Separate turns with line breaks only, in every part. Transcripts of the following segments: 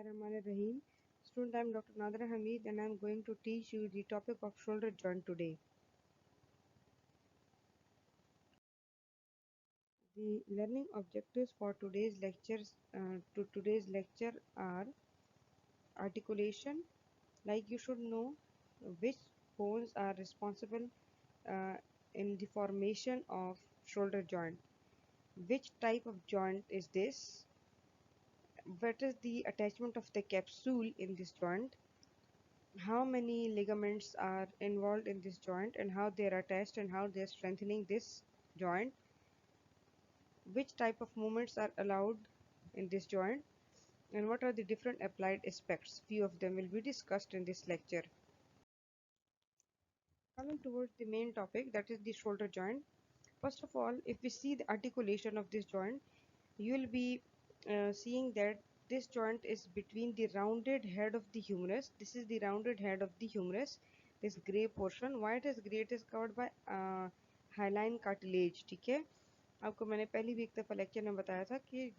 Bismillahirrahmanirrahim. Student, I am Dr. Nadra Hamid and I am going to teach you the topic of shoulder joint today. The learning objectives for today's lecture are articulation, like you should know which bones are responsible uh, in the formation of shoulder joint, which type of joint is this, what is the attachment of the capsule in this joint, how many ligaments are involved in this joint and how they are attached and how they are strengthening this joint, which type of movements are allowed in this joint, and what are the different applied aspects. Few of them will be discussed in this lecture. Coming towards the main topic, that is the shoulder joint. First of all, if we see the articulation of this joint, you will be seeing that this joint is between the rounded head of the humerus. This is the rounded head of the humerus, this gray portion. Why it is gray? It is covered by hyaline cartilage. ठीक है, आपको मैंने पहली भी एक दफ़ा lecture में बताया था कि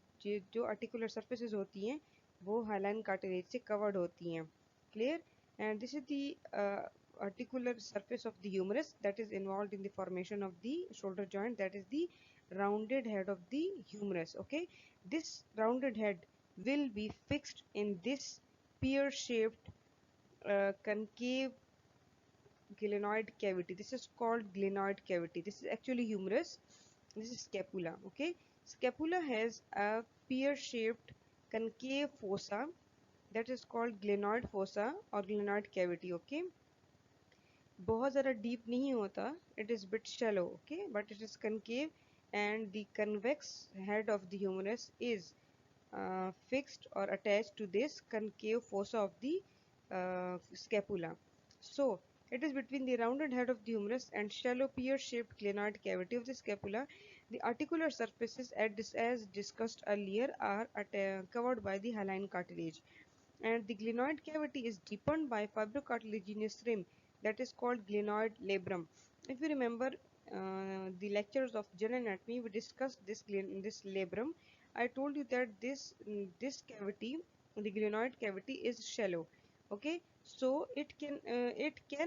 जो आर्टिकुलर सर्फेसिस होती हैं वो हाइलाइन कार्टिलेज से कवर्ड होती हैं. Clear? And this is the articular surface of the humerus that is involved in the formation of the shoulder joint, that is the rounded head of the humerus. Okay, this rounded head will be fixed in this pear shaped concave glenoid cavity. This is called glenoid cavity. This is actually humerus. This is scapula. Okay, scapula has a pear shaped concave fossa that is called glenoid fossa or glenoid cavity. Okay, बहुत ज़्यादा deep नहीं होता, it is bit shallow. Okay, but it is concave and the convex head of the humerus is fixed or attached to this concave fossa of the scapula. So it is between the rounded head of the humerus and shallow pear-shaped glenoid cavity of the scapula. The articular surfaces, as discussed earlier, are covered by the hyaline cartilage, and the glenoid cavity is deepened by fibrocartilaginous rim that is called glenoid labrum. If you remember the lectures of general anatomy, we discussed this labrum. I told you that this cavity, the glenoid cavity, is shallow. Okay, so it can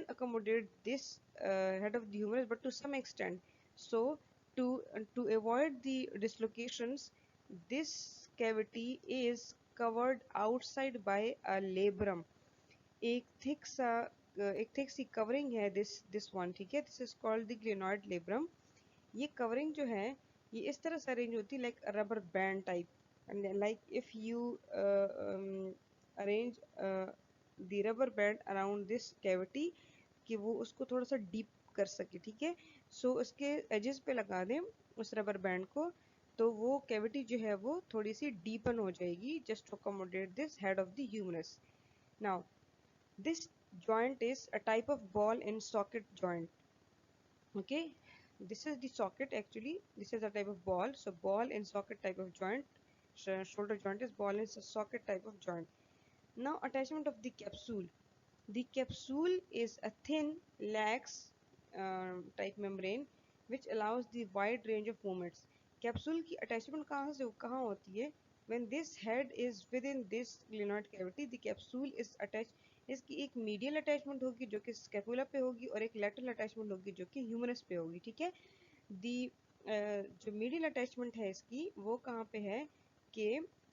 accommodate this head of the humerus, but to some extent. So to avoid the dislocations, this cavity is covered outside by a labrum. एक thick सा एक thick सी covering है this one. ठीक है, this is called the glenoid labrum. ये covering जो है ये इस तरह से अरेंज होती है like rubber band type, like if you arrange the rubber band around this cavity कि वो उसको थोड़ा सा डीप कर सके. ठीक है, सो उसके एजेस पे लगा दें उस रबर बैंड को, तो वो कैविटी जो है वो थोड़ी सी डीपन हो जाएगी just to accommodate this head of the humerus. Now this joint is a type of ball and socket joint. Okay, this is the socket. Actually this is a type of ball, so ball and socket type of joint. Shoulder joint is ball and socket type of joint. Now attachment of the capsule. The capsule is a thin lax type membrane which allows the wide range of movements. Capsule की attachment कहाँ से कहाँ होती है? When this head is within this glenoid cavity, the capsule is attached. इसकी एक medial attachment होगी जो कि स्कैपुला पे होगी और एक लैटरल अटैचमेंट होगी जो कि ह्यूमरस पे होगी. ठीक है, दी जो मीडियल अटैचमेंट है इसकी वो कहाँ पे है कि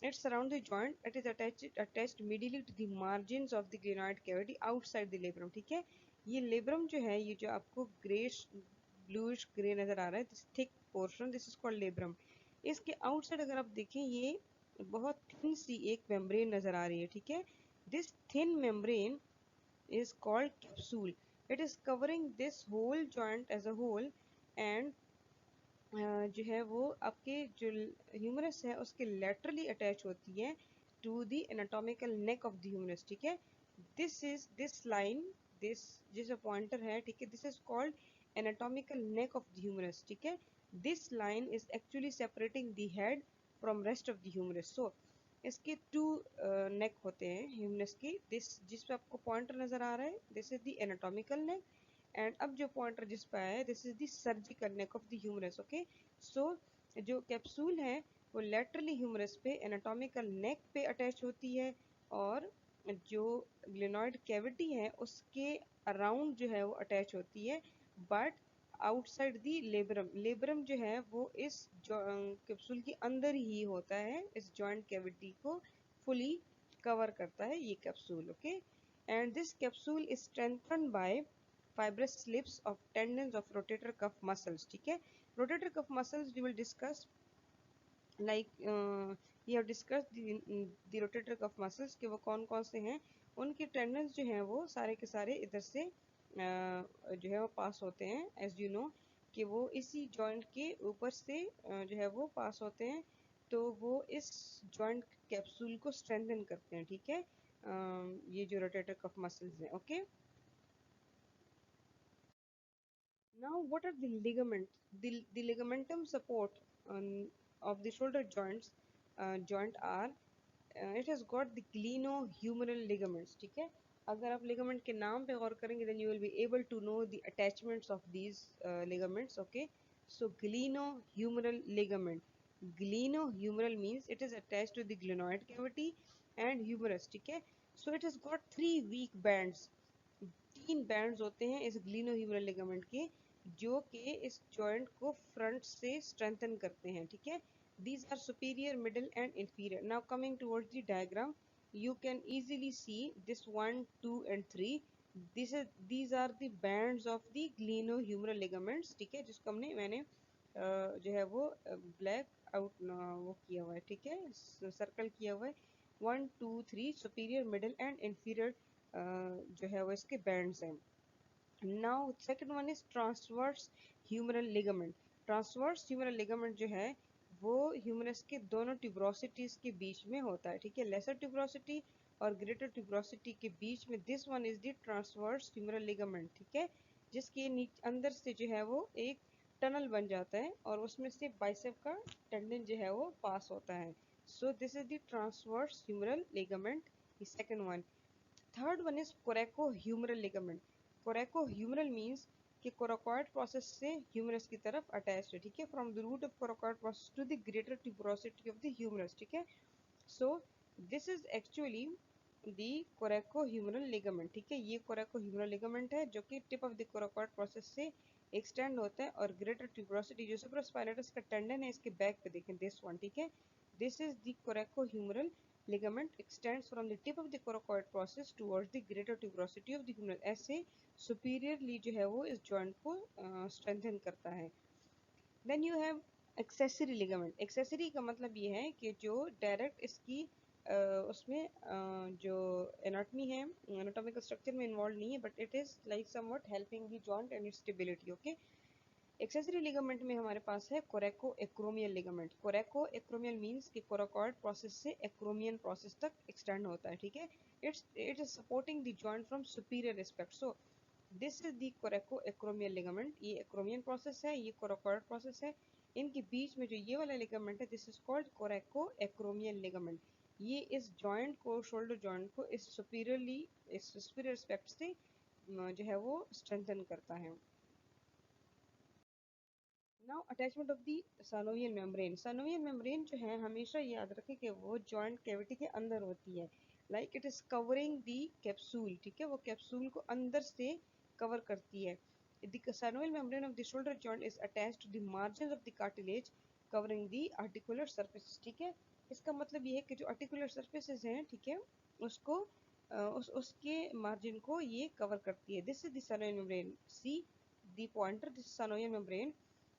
it's around the joint, it is attached medially to the margins of the glenoid cavity outside the labrum. ठीक है, ये लेब्रम जो है ये जो आपको ग्रेश ब्लूइश ग्रे नजर आ रहा है, this thick portion, this is called labrum. इसके आउटसाइड अगर आप देखें ये बहुत थिन सी एक मेम्ब्रेन नजर आ रही है. ठीक है, this thin membrane is called capsule. It is covering this whole joint as a whole and जो है वो आपके जो ह्यूमरस है उसके laterally attach होती है to the anatomical neck of the humerus. ठीक है, this line, this जो pointer है, ठीक है, this is called anatomical neck of the humerus. ठीक है, this line is actually separating the head from rest of the humerus. So इसके to neck होते हैं ह्यूमरस की. जिस पे आपको पॉइंटर नजर आ रहा है this is the anatomical neck, and अब जो पॉइंटर जिस पे आया है this is the surgical neck of the humerus. Okay, so जो कैप्सूल है वो लेटरली ह्यूमरस पे एनाटॉमिकल नेक पे अटैच होती है और जो ग्लेनॉइड कैविटी है उसके अराउंड जो है वो अटैच होती है, but outside the labrum. Labrum जो है वो इस कैप्सूल के अंदर ही होता है, इस जॉइंट कैविटी को फुली कवर करता है ये capsule. Okay, and this capsule is strengthened by fibrous slips of tendons of rotator cuff muscles। ठीक है, rotator cuff muscles we will discuss, like we have discussed the rotator cuff muscles कि वो कौन कौन से हैं। उनके टेंडन्स जो हैं वो सारे के सारे इधर से जो है वो पास होते हैं, एज यू नो कि वो इसी जॉइंट के ऊपर से जो है वो पास होते हैं, तो वो इस जॉइंट कैप्सूल को स्ट्रेंथन करते हैं। ठीक है, ये जो रोटेटर कफ मसल्स हैं। Okay, now what are the ligaments? The ligamentum support of the shoulder joint are it has got the glenohumeral ligaments। ठीक है, अगर आप ligament के नाम पे गौर करेंगे then you will be able to know the attachments of these ligaments। okay, so glenohumeral ligament, glenohumeral means it is attached to the glenoid cavity and humerus। ठीक है, so it has got three weak bands, तीन bands होते हैं इस glenohumeral ligament के, जो कि इस जॉइंट को फ्रंट से स्ट्रेंथन करते हैं। ठीक है, these are superior, middle and inferior। now coming towards the diagram you can easily see this 1 2 and 3, these are the bands of the glenohumeral ligaments। ठीक है, जिसको मैंने जो है वो ब्लैक आउट वो किया हुआ है। ठीक है, सर्कल किया हुआ है, 1 2 3 सुपीरियर, मिडिल एंड इंफीरियर जो है वो इसके बैंड्स हैं। Now second one is transverse humeral ligament. Transverse humeral ligament जो है वो ह्यूमरस के दोनों ट्यूबरोसिटीज के बीच में होता है। ठीक है, लेसर ट्यूबरोसिटी और ग्रेटर ट्यूबरोसिटी के बीच में this one is the transverse humeral ligament. ठीक है, जिसके अंदर से जो है वो एक टनल बन जाता है और उसमें से बाइसेप का टेंडन जो है वो पास होता है। So this is the transverse humeral ligament, the second one। Third one is coracohumeral ligament. Coracohumeral means कि कोराकॉइड प्रोसेस से ह्यूमरस की तरफ अटैच है। ठीक है, from the root of coracoid process to the greater tuberosity of the humerus. ठीक है, so this is actually the coracohumeral ligament. ठीक है, ये कोरेकोह्यूमरल लिगामेंट है जो कि tip of the coracoid process से एक्सटेंड होता है और ग्रेटर ट्यूबरोसिटी जो सुप्रास्पाइनेटस का टेंडन है इसके बैक पे देखें, दिस वन। ठीक है, this is the coracohumeral ligament extends from the tip of the coracoid process towards the greater tuberosity of the humerus। ऐसे superiorly जो है वो इस joint को strengthen करता है। then you have accessory ligament। accessory का मतलब ये है कि जो direct इसकी उसमें जो anatomy है, anatomical structure में involved नहीं है, but it is like somewhat helping the joint and its stability। okay, accessory ligament में हमारे पास है कोरेको एक्रोमियल लिगामेंट। कोरेको एक्रोमियल मींस कि कोराकॉइड प्रोसेस से एक्रोमियन प्रोसेस तक एक्सटेंड होता है। ठीक है, it is supporting the joint from superior aspect. So this is the कोरेको acromial ligament. ये एक्रोमियन प्रोसेस है, ये कोराकॉइड प्रोसेस है, इनके बीच में जो ये वाला लिगामेंट है this is called कोरेको acromial ligament. ये इस जॉइंट को, शोल्डर जॉइंट को इस सुपीरियर एस्पेक्ट से जो है वो स्ट्रेंथन करता है। Now attachment of the synovial membrane. Synovial membrane जो है हमेशा याद रखें कि वो जॉइंट कैविटी के अंदर होती है, like it is covering the capsule. ठीक है, वो कैप्सूल को अंदर से कवर करती है। The synovial membrane of the shoulder joint is attached to the margin of the cartilage covering the articular surfaces. ठीक है, इसका मतलब ये है कि जो आर्टिकुलर सर्फेसिस हैं, ठीक है, उसको उसके मार्जिन को ये कवर करती है। This is the synovial membrane, see the pointer, this synovial membrane.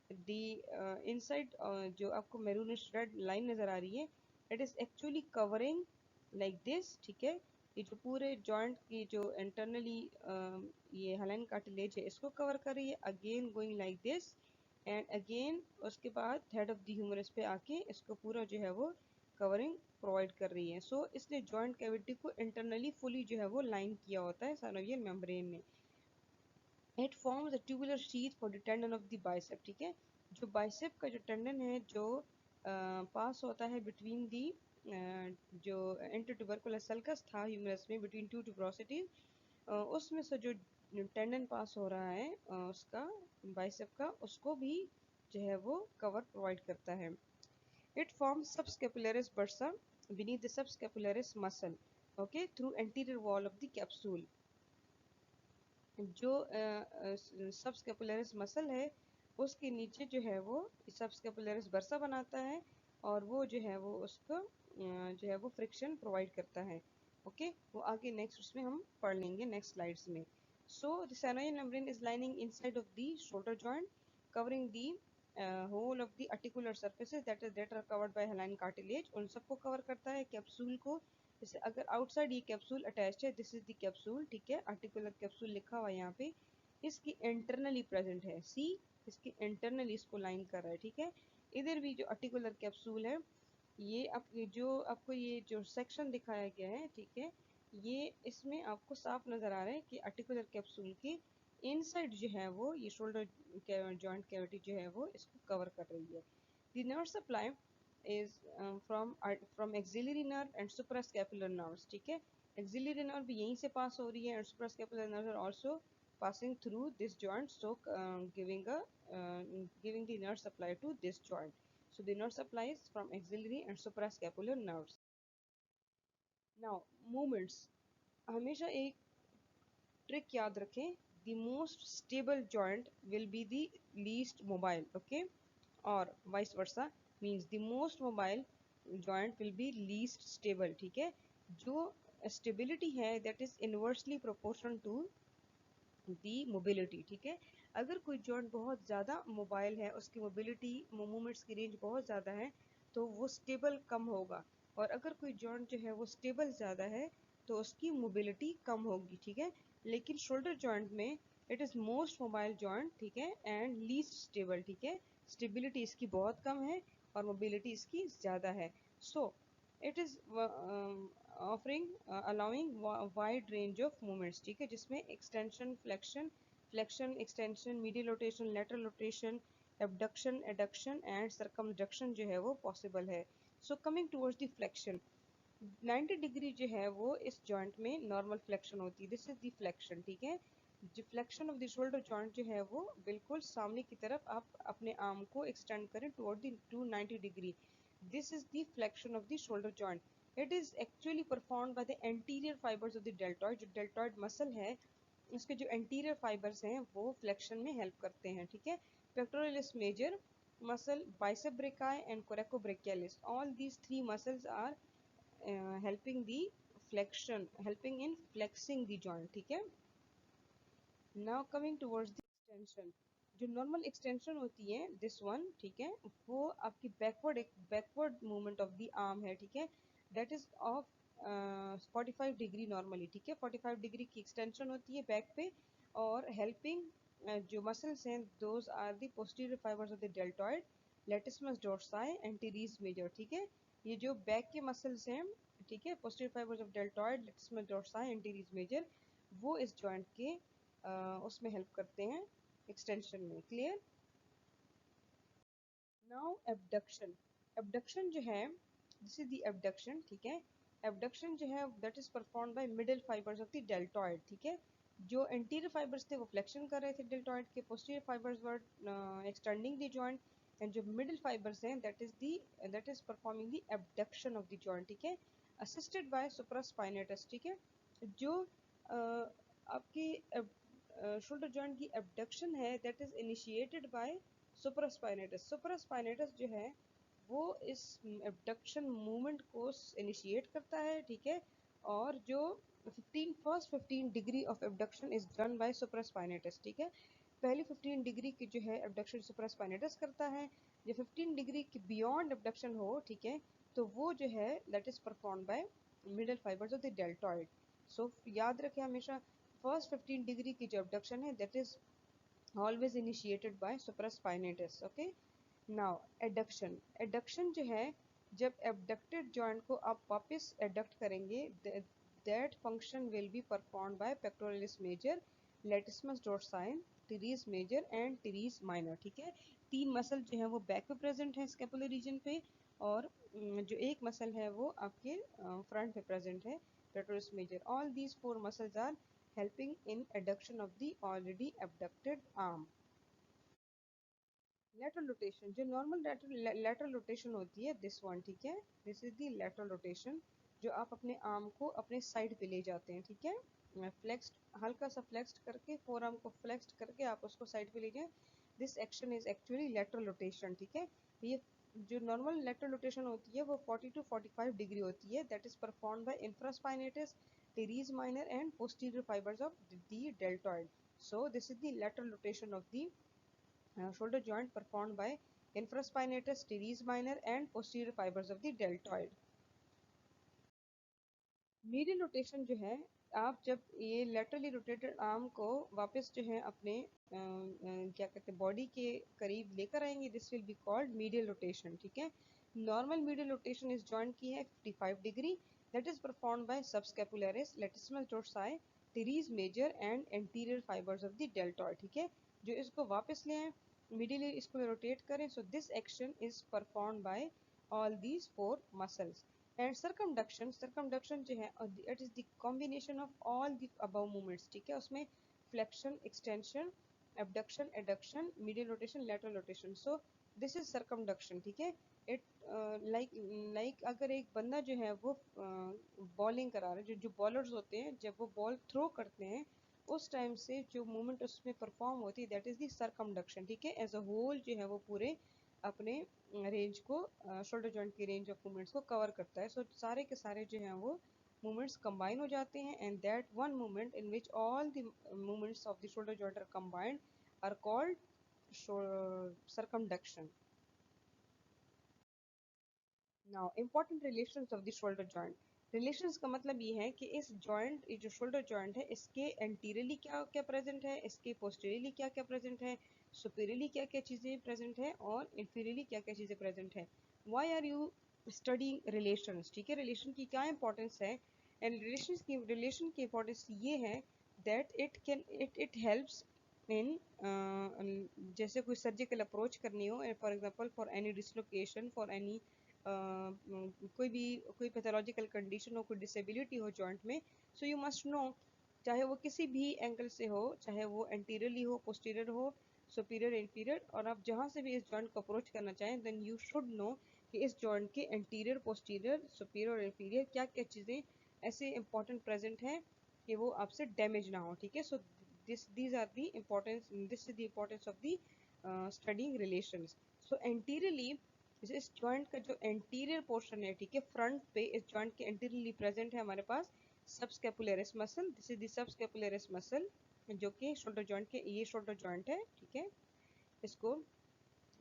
The inside जो आपको मैरूनिश रेड लाइन नजर आ रही है, it is actually covering like this. ठीक है, ये जो पूरे जॉइंट की जो इंटरनली ये हालाइन कार्टिलेज है इसको कवर कर रही है, again going like this and again उसके बाद हेड ऑफ द ह्यूमरस पे आके इसको पूरा जो है वो कवरिंग प्रोवाइड कर रही है। सो इसने जॉइंट कैविटी को इंटरनली फुली जो है वो लाइन किया होता है साइनोवियल मेम्ब्रेन ने। It forms a tubular sheath for the tendon of the bicep. ठीक है, जो बाइसेप का जो टेंडन है जो पास होता है बिटवीन दी जो इंटरट्यूबरकुलर सल्कस था ह्यूमरस में बिटवीन टू ट्यूबरोसिटीज, उसमें से जो टेंडन पास हो रहा है उसका बाइसेप का, उसको भी जो है वो कवर प्रोवाइड करता है। It forms subscapularis bursa beneath the subscapularis muscle। Okay, through anterior wall of the capsule. जो सबस्केपुलरिस मसल है उसके नीचे जो है वो सबस्केपुलरिस बर्सा बनाता है, और वो जो है वो उसको जो है वो फ्रिक्शन प्रोवाइड करता है। ओके, वो आगे नेक्स्ट उसमें हम पढ़ लेंगे नेक्स्ट स्लाइड्स में। So the synovial membrane is lining inside of the shoulder joint, covering the whole of the articular surfaces that are covered by hyaline cartilage. उन सबको कवर करता है कैप्सूल को। जैसे अगर आउटसाइड ये कैप्सूल अटैच्ड है, दिस इज द कैप्सूल, ठीक है, आर्टिकुलर कैप्सूल लिखा हुआ है यहाँ पे, इसकी इंटरनली प्रेजेंट है, सी इसकी इंटरनली इसको लाइन कर रहा है, ठीक है। इधर भी जो आर्टिकुलर कैप्सूल है, ये आपको ये जो सेक्शन दिखाया गया है, ठीक है, ये इसमें आपको साफ नजर आ रहा है कि आर्टिकुलर कैप्सूल की इनसाइड जो है वो ये शोल्डर जॉइंट कैविटी जो है वो इसको कवर कर रही है। The nerve supply is from axillary nerve and suprascapular nerves, ठीक है। एक्सिलरी नर्व भी यहीं से पास हो रही है, and suprascapular nerves are also passing through this joint, so giving the nerve supply to this joint. So the nerve supply is from axillary and suprascapular nerves. Now movements, हमेशा एक trick याद रखें, the most stable joint will be the least mobile, okay, और vice versa, means the most mobile joint will be least stable, ठीक है। जो stability है that is inversely proportional to the mobility, ठीक है। अगर कोई जॉइंट बहुत ज़्यादा मोबाइल है, उसकी मोबिलिटी मूवमेंट्स की रेंज बहुत ज़्यादा है, तो वो स्टेबल कम होगा, और अगर कोई जॉइंट जो है वो स्टेबल ज़्यादा है तो उसकी मोबिलिटी कम होगी, ठीक है। लेकिन शोल्डर जॉइंट में it is most mobile joint, ठीक है, एंड लीस्ट स्टेबल, ठीक है। स्टेबिलिटी इसकी बहुत कम है और मोबिलिटी इसकी ज़्यादा है। So it is offering allowing wide range of movements, ठीक है, जिसमें extension, flexion, extension, medial rotation, lateral rotation, abduction, adduction and circumduction जो है वो पॉसिबल है। So coming towards the flexion, 90 degree जो है वो इस जॉइंट में नॉर्मल फ्लेक्शन होती है, दिस इज द फ्लेक्शन, ठीक है। जो flexion of the shoulder joint जो है वो बिल्कुल सामने की तरफ आप अपने आर्म को एक्सटेंड करें toward the 290 degree, this is the flexion of the shoulder joint. It is actually perform by the anterior fibres of the deltoid, जो डेल्टॉइड मसल है उसके जो एंटीरियर फाइबर्स हैं वो फ्लेक्शन में हेल्प करते हैं, ठीक है। Pectoralis major muscle, bicep brachii and coracobrachialis, all these three muscles are helping in flexing the joint, ठीक है। Now coming towards the extension, जो नॉर्मल एक्सटेंशन होती है दिस वन, ठीक है, वो आपकी backward movement of the arm है, ठीक है, that is of 45 degree normally, ठीक है, 45 डिग्री की एक्सटेंशन होती है बैक पे, और हेल्पिंग जो मसल्स हैं those are the posterior fibres of the deltoid, latissimus dorsi and teres major, ठीक है। ये जो बैक के मसल्स हैं, ठीक है, posterior fibres of deltoid, latissimus dorsi and teres major, वो इस जॉइंट के उसमें हेल्प करते हैं एक्सटेंशन में, क्लियर। नाउ एबडक्शन, एबडक्शन जो है दिस इज द एबडक्शन, ठीक है। एबडक्शन जो है that is perform by middle fibres of the deltoid, ठीक है। जो एंटीरियर फाइबर्स थे वो फ्लेक्शन कर रहे थे डेल्टॉइड के, posterior fibres were extending the joint, and जो मिडल फाइबर्स हैं that is performing the abduction of the joint, ठीक है, असिस्टेड बाय सुप्रास्पाइनेटस, ठीक है। जो आपकी शोल्डर जॉइंट की एबडक्शन है that is initiated by supraspinatus, supraspinatus जो है वो इस एबडक्शन मूवमेंट को इनिशिएट करता है, ठीक है। और जो 15 degree of abduction is done by supraspinatus, ठीक है। पहली 15 डिग्री की जो है एबडक्शन सुप्रास्पाइनेटस करता है, जो 15 डिग्री की बियॉन्ड एबडक्शन हो, ठीक है, तो वो जो है that is perform by middle fibres of the deltoid. So याद रखें हमेशा, फर्स्ट 15 डिग्री की जो एबडक्शन है that is always initiated by supraspinatus, okay। now adduction, adduction जो है जब abducted joint को आप वापस adduct करेंगे, that function will be performed by pectoralis major, latissimus dorsi, teres major and teres minor, ठीक है। तीन मसल जो है वो बैक पे प्रेजेंट है स्केपुलर रीजन पे, और जो एक मसल है वो आपके फ्रंट पे प्रेजेंट है, pectoralis major, all these four muscles are helping in adduction of the already abducted arm। lateral rotation, जो नॉर्मल lateral rotation होती है दिस वन, ठीक है, this is the lateral rotation, जो आप अपने आर्म को अपने साइड पे ले जाते हैं, ठीक है। फ्लेक्स्ड, हल्का सा फ्लेक्स्ड करके, फोर आर्म को फ्लेक्स्ड करके आप उसको साइड पे ले जाएं। This action is actually lateral rotation, ठीक है। ये जो नॉर्मल लेटरल रोटेशन होती है वो 40 to 45 डिग्री होती है, that is perform bye infraspinatus, teres minor and posterior fibers of the deltoid. So this is the lateral rotation of the shoulder joint performed by infraspinatus, teres minor and posterior fibers of the deltoid. Medial rotation जो है, आप जब ये laterally rotated arm को वापस जो है अपने क्या कहते हैं बॉडी के करीब लेकर आएंगे, this will be called medial rotation, ठीक है। नॉर्मल मीडियल रोटेशन इस जॉइंट की है 55 degree, that is perform by subscapularis, latissimus dorsi, teres major and anterior fibres of the deltoid, ठीक है। जो इसको वापस ले आए, मीडियली इसको रोटेट करें, so this action is perform bye all these four muscles. And circumduction जो है it is the combination of all the above movements, ठीक है। उसमें flexion, extension, abduction, adduction, medial rotation, lateral rotation, so this is circumduction, ठीक है। It like अगर एक बंदा जो है वो बॉलिंग करा रहा है, जो जो बॉलर्स होते हैं जब वो बॉल थ्रो करते हैं उस टाइम से जो मूवमेंट उसमें परफॉर्म होती है दैट इज द circumduction, ठीक है। एज अ होल जो है वो पूरे अपने रेंज को, शोल्डर जॉइंट की रेंज ऑफ मूवमेंट्स को कवर करता है। सो सारे के सारे जो हैं वो मूवमेंट्स कंबाइन हो जाते हैं, and that one movement in which all the movements of the shoulder joint are combined are called circumduction. Now important relations of the shoulder joint. Relations का मतलब ये है कि इस जॉइंट, ये जो शोल्डर जॉइंट है, इसके एंटीरियरली क्या क्या प्रेजेंट है, इसके पोस्टीरियरली क्या क्या प्रेजेंट है, सुपीरियरली क्या क्या चीज़ें प्रेजेंट है, और इंफीरियरली क्या क्या चीज़ें प्रेजेंट है। Why are you studying relations, ठीक है। रिलेशन की क्या इंपॉर्टेंस है, एंड रिलेशन की इंपॉर्टेंस ये है दैट इट हेल्प्स इन जैसे कोई सर्जिकल अप्रोच करनी हो, for example for any dislocation, for any कोई पैथोलॉजिकल कंडीशन हो, कोई डिसेबिलिटी हो जॉइंट में, सो यू मस्ट नो, चाहे वो किसी भी एंगल से हो, चाहे वो एंटीरियरली हो, पोस्टीरियर हो, सुपीरियर, इंफीरियर, और आप जहाँ से भी इस जॉइंट को अप्रोच करना चाहें, देन यू शुड नो कि इस जॉइंट के एंटीरियर, पोस्टीरियर, सुपीरियर और इंफीरियर क्या क्या चीज़ें ऐसे इंपॉर्टेंट प्रेजेंट हैं कि वो आपसे डैमेज ना हो, ठीक है। सो these are the importance, this is the importance of the studying relations. So anteriorly, इस जॉइंट का जो एंटीरियर पोर्शन है, ठीक है, फ्रंट पे इस जॉइंट के एंटीरियरली प्रेजेंट है हमारे पास subscapularis muscle, this is the subscapularis muscle, जो कि शोल्डर जॉइंट के, ये शोल्डर जॉइंट है, ठीक है। इसको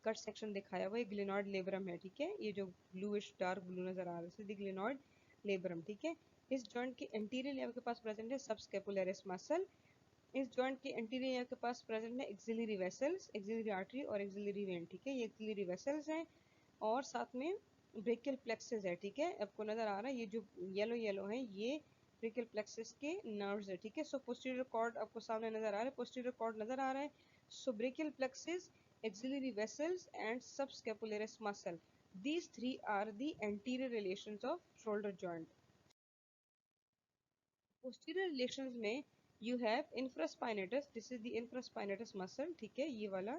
कट सेक्शन दिखाया हुआ है, ग्लेनॉइड लेब्रम है, ठीक है। ये जो ब्लूइश डार्क ब्लू नजर आ रहा है, ग्लेनॉइड लेब्रम, ठीक है। इस जॉइंट के एंटीरियर आपके पास प्रेजेंट है सबस्कैपुलरिस मसल। इस जॉइंट के एंटीरियर आपके पास प्रेजेंट है एक्सिलरी वेसल्स, एक्सिलरी आर्टरी और एक्सिलरी वेन, ठीक है। ये एक्सिलरी वेसल्स हैं, और साथ में ब्रेकियल प्लेक्सस है, ठीक है। आपको नजर आ रहा है ये जो येलो येलो है, ये ब्रेकियल प्लेक्सस के नर्व्स है, ठीक है। सो पोस्टीरियर कॉर्ड आपको सामने नजर आ रहा है, पोस्टीरियर कॉर्ड नजर आ रहा है। So brachial plexus, axillary vessels and subscapularis muscle, these three are the anterior relations of shoulder joint. Posterior relations में you have infraspinatus, this is the infraspinatus muscle, ठीक है, ये वाला,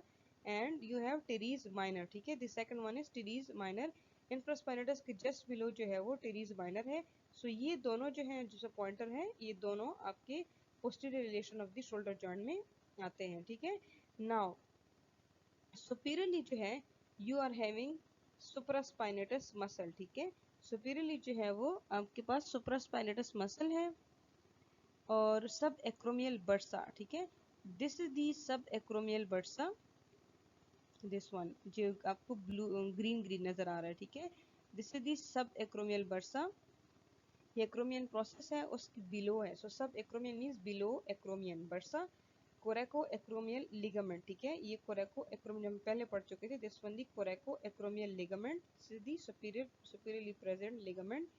and you have teres minor, ठीक है, the second one is teres minor. infraspinatus के just below जो है वो teres minor है। so ये दोनों जो हैं, जो पॉइंटर है, ये दोनों आपके posterior relation of the shoulder joint में आते हैं, ठीक है। now superiorly जो है you are having supraspinatus muscle, ठीक है। superiorly जो है वो आपके पास supraspinatus muscle है, और सब एक्रोमियल बर्सा, ठीक है। दिस इज दी सब एक्रोमियल बर्सा, दिस वन जो आपको ब्लू ग्रीन ग्रीन नजर आ रहा है, ठीक है। दिस इज दी सब एक्रोमियल बर्सा, ये एक्रोमियन प्रोसेस है, उसकी बिलो है, सो सब acromion means below acromion bursa. कोरेको acromial ligament, ठीक है, ये कोरेको एक्रोमियल हम पहले पढ़ चुके थे, this one the कोरेको acromial ligament, this is the superiorly present ligament.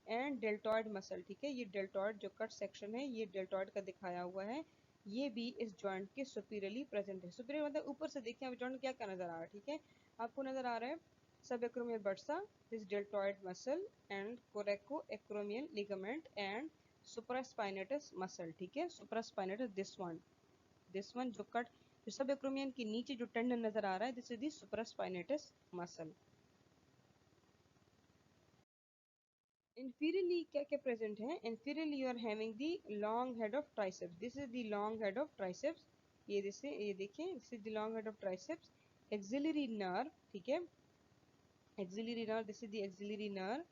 And deltoid muscle, ठीक है, ये डेल्टॉइड जो कट सेक्शन है, ये डेल्टॉइड का दिखाया हुआ है, ये भी इस जॉइंट के सुपीरियरली प्रेजेंट है। सुपीरियर मतलब ऊपर से देखिए आप जॉइंट क्या क्या नजर आ रहा है, ठीक है। आपको नजर आ रहा है subacromial bursa, this deltoid muscle and coracoacromial ligament and supraspinatus muscle, ठीक है। supraspinatus this one जो कट, जो सबएक्रोमियन के नीचे जो टेंडन नजर आ रहा है, this is the supraspinatus muscle. inferiorly क्या क्या present है? Inferiorly you are having the long head of triceps. This is the long head of triceps. ये देखिए, this is the long head of triceps. Axillary nerve, ठीक है, axillary nerve, this is the axillary nerve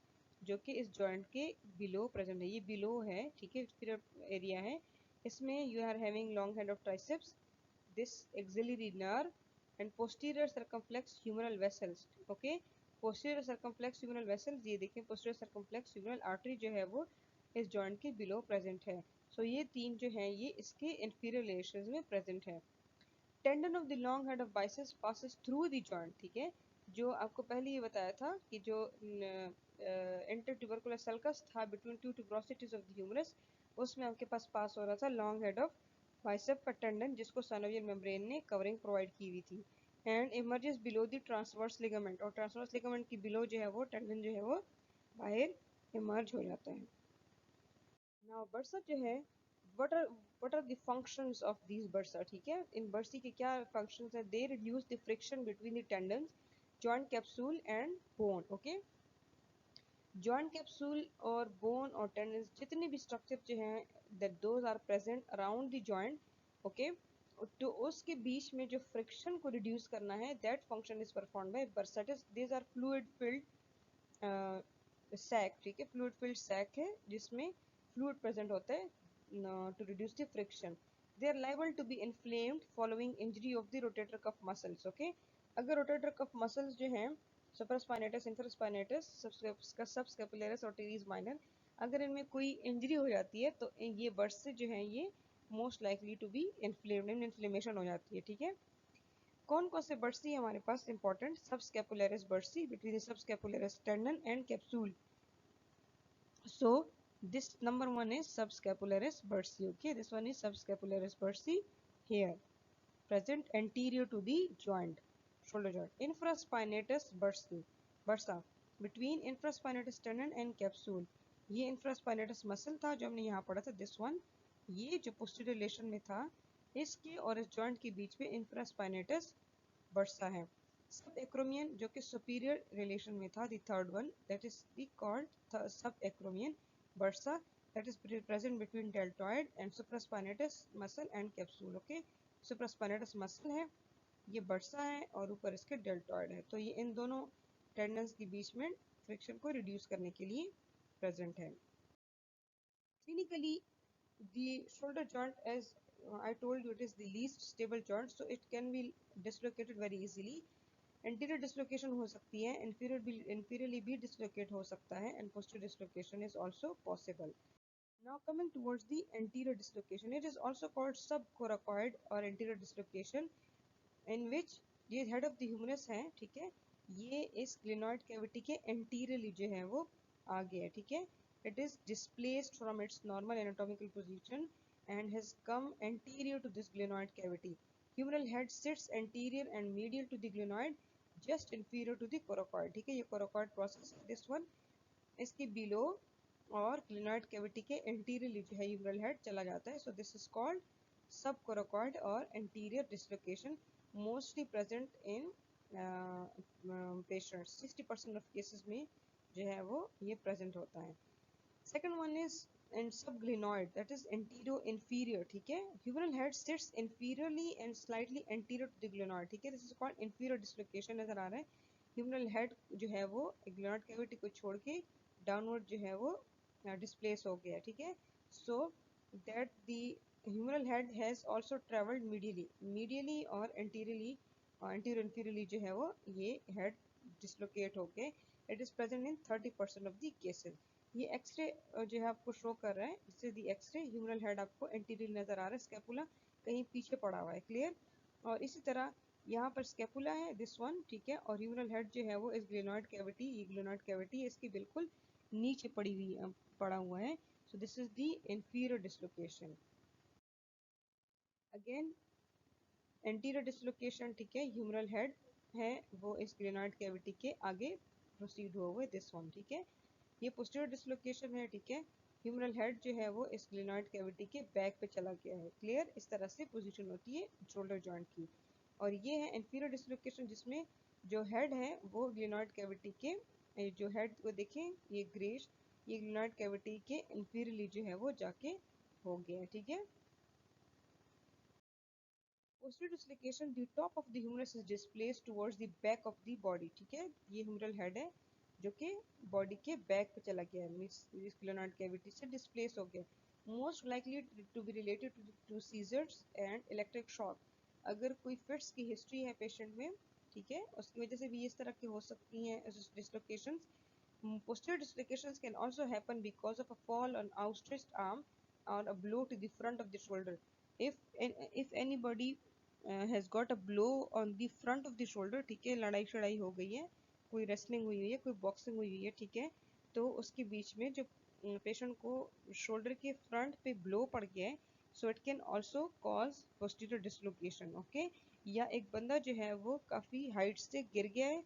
जो कि इस joint के below present है, ये बिलो है, ठीक है, फिर एरिया है, इसमें you are having long head of triceps, this axillary nerve and posterior circumflex humeral vessels, okay, posterior circumflex humeral vessels, ये देखें पोस्टीरियर सर्कमफ्लेक्स ह्यूमरल आर्टरी जो है वो इस जॉइंट के बिलो प्रेजेंट है। सो ये तीन जो है ये इसके इंफीरियर लेयर्स में प्रेजेंट है। Tendon of the long head of biceps passes through the joint, ठीक है, जो आपको पहले ये बताया था कि जो इंटरट्यूबरकुलर सल्कस था between two tuberosities of the humerus, उसमें आपके पास हो रहा था लॉन्ग हेड ऑफ बाइसेप का टेंडन, जिसको साइनोवियल मेम्ब्रेन ने कवरिंग प्रोवाइड की हुई थी, and emerges below the transverse ligament, और ट्रांसवर्स लिगामेंट की बिलो जो है वो टेंडन जो है वो बाहर इमर्ज हो जाता है। नाउ बर्सा जो है, what are what are the functions of these bursa, ठीक है, इन बर्सी के क्या functions है? They reduce the friction between the tendons, joint capsule and bone, okay, joint capsule और bone और tendons जितने भी structure जो हैं that those are present around the joint, okay, तो उसके बीच में जो friction को reduce करना है, that function is performed by bursitis. These are fluid filled sac, ठीक है, फ्लूइड फिल्ड सैक है जिसमें फ्लूइड प्रेजेंट होता है to reduce the friction. They are liable to be inflamed following injury of the rotator cuff muscles, okay, अगर rotator cuff muscles जो हैं supraspinatus, infraspinatus, subscapularis और टेरिस माइनर, अगर इनमें कोई इंजरी हो जाती है तो ये बर्स से जो है ये most likely to be inflamed, inflammation हो जाती है, ठीक है। कौन कौन से बर्सी है हमारे पास important? Subscapularis bursae between the subscapularis tendon and capsule, so this number one is subscapularis bursae, okay, this one is subscapularis bursae here, present anterior to the joint, shoulder joint. Infraspinatus bursa between infraspinatus tendon and capsule, ये infraspinatus muscle था जो हमने यहाँ पढ़ा था, this one, ये जो posterior relation में था, इसके और इस joint के बीच में infraspinatus bursa है। सब एक्रोमियन जो कि सुपीरियर रिलेशन में था, the third one, that is the called sub acromion bursa, that is present between deltoid and supraspinatus muscle and capsule, okay, supraspinatus muscle है, ये बर्सा है और ऊपर इसके डेल्टॉइड है, तो ये इन दोनों टेंडन्स के बीच में फ्रिक्शन को रिड्यूस करने के लिए प्रेजेंट है। Clinically the shoulder joint, as I told you, it is the least stable joint, so it can be dislocated very easily. Anterior dislocation हो सकती है, inferiorly भी dislocate हो सकता है, and posterior dislocation is also possible. Now coming towards the anterior dislocation, it is also called subcoracoid or anterior dislocation, in which ये head of the humerus है, ठीक है, ये इस glenoid cavity के anteriorly जो है वो आगे है, ठीक है, it is displaced from its normal anatomical position and has come anterior to this glenoid cavity. Humeral head sits anterior and medial to the glenoid, just inferior to the coracoid, ठीक है, ये coracoid process है, this one, इसके below और glenoid cavity के anteriorly जो है humeral head चला जाता है, so this is called subcoracoid और anterior dislocation, mostly present in patients, 60% of cases में जो है वो ये present होता है। Second one is in subglenoid, that is anterior inferior, ठीक है, humeral head sits inferiorly and slightly anterior to the glenoid, ठीक है, this is called inferior dislocation, नजर आ रहा है, humeral head जो है वो glenoid cavity को छोड़ के downward जो है वो displace हो गया, ठीक है, so that the humeral head has also traveled medially और anteriorly, anterior inferiorly जो है वो ये head dislocate हो गए, it is present in 30% of the cases। ये एक्सरे जो है आपको शो कर रहा है, this is the x ray, humeral head आपको एंटीरियर नजर आ रहा है, स्कैपुला कहीं पीछे पड़ा हुआ है, क्लियर, और इसी तरह यहाँ पर स्कैपुला है, दिस वन, ठीक है, और ह्यूमरल हेड जो है वो इस ग्लेनोइड कैविटी, ये ग्लेनोइड कैविटी है इसकी बिल्कुल नीचे पड़ा हुआ है, so this is the inferior dislocation. Again anterior dislocation, ठीक है, ह्यूमरल हेड है वो इस ग्लेनोइड कैविटी के आगे प्रोसीड हुआ हुआ है, दिस वन, ठीक है, ये पोस्टीरियर डिसलोकेशन है, ठीक है, ह्यूमरल हेड जो है वो इस ग्लेनोइड कैविटी के बैक पे चला गया है, क्लियर, इस तरह से पोजीशन होती है शोल्डर जॉइंट की। और ये है इंफीरियर डिसलोकेशन जिसमें जो हेड है वो ग्लेनोइड कैविटी के जो हेड को देखें ये ग्रेश ये ग्लूनॉइड कैविटी के इंफीरियरली जो है वो जाके हो गया, ठीक है। Posterior dislocation, the top of the humerus is displaced towards the back of the body, ठीक है। ये humeral head है जो कि बॉडी के बैक पे चला गया है, मीन्स ग्लूनॉइड कैविटी से डिस्प्लेस हो गया। Most likely to be related to seizures and electric shock. अगर कोई फिट्स की हिस्ट्री है पेशेंट में, ठीक है, उसकी वजह से भी इस तरह की हो सकती हैं डिसलोकेशंस। Posterior dislocations can also happen because of a fall on outstretched arm or a blow to the front of the shoulder. If if anybody has got a blow on the front of the shoulder, ठीक है, लड़ाई शड़ाई हो गई है, कोई wrestling हुई है, कोई बॉक्सिंग हुई है, ठीक है, तो उसके बीच में जो पेशेंट को शोल्डर के फ्रंट पे ब्लो पड़ गया है, so it can also cause posterior dislocation, okay. या एक बंदा जो है वो काफ़ी हाइट से गिर गया है,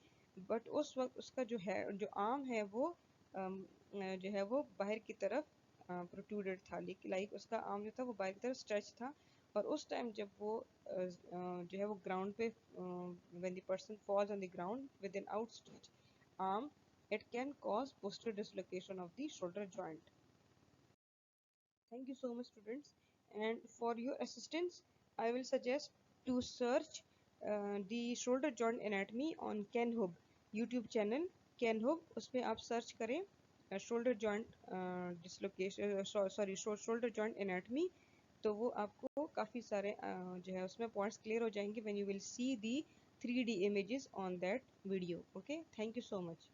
बट उस वक्त उसका जो है जो आर्म है वो जो है वो बाहर की तरफ प्रोट्रूडेड था, लाइक उसका आर्म जो था वो बाहर की तरफ स्ट्रेच था। और उस टाइम जब वो जो है वो ग्राउंड पे when the person falls on the ground with an outstretch arm, it can cause posterior dislocation of the shoulder joint. Thank you so much, students. And for your assistance, I will suggest to search the shoulder joint anatomy on KenHub YouTube channel. KenHub, उसमें आप search करें shoulder joint dislocation, sorry, shoulder joint anatomy, तो वो आपको काफ़ी सारे जो है उसमें पॉइंट्स क्लियर हो जाएंगे when you will see the 3D images on that video. Okay, thank you so much.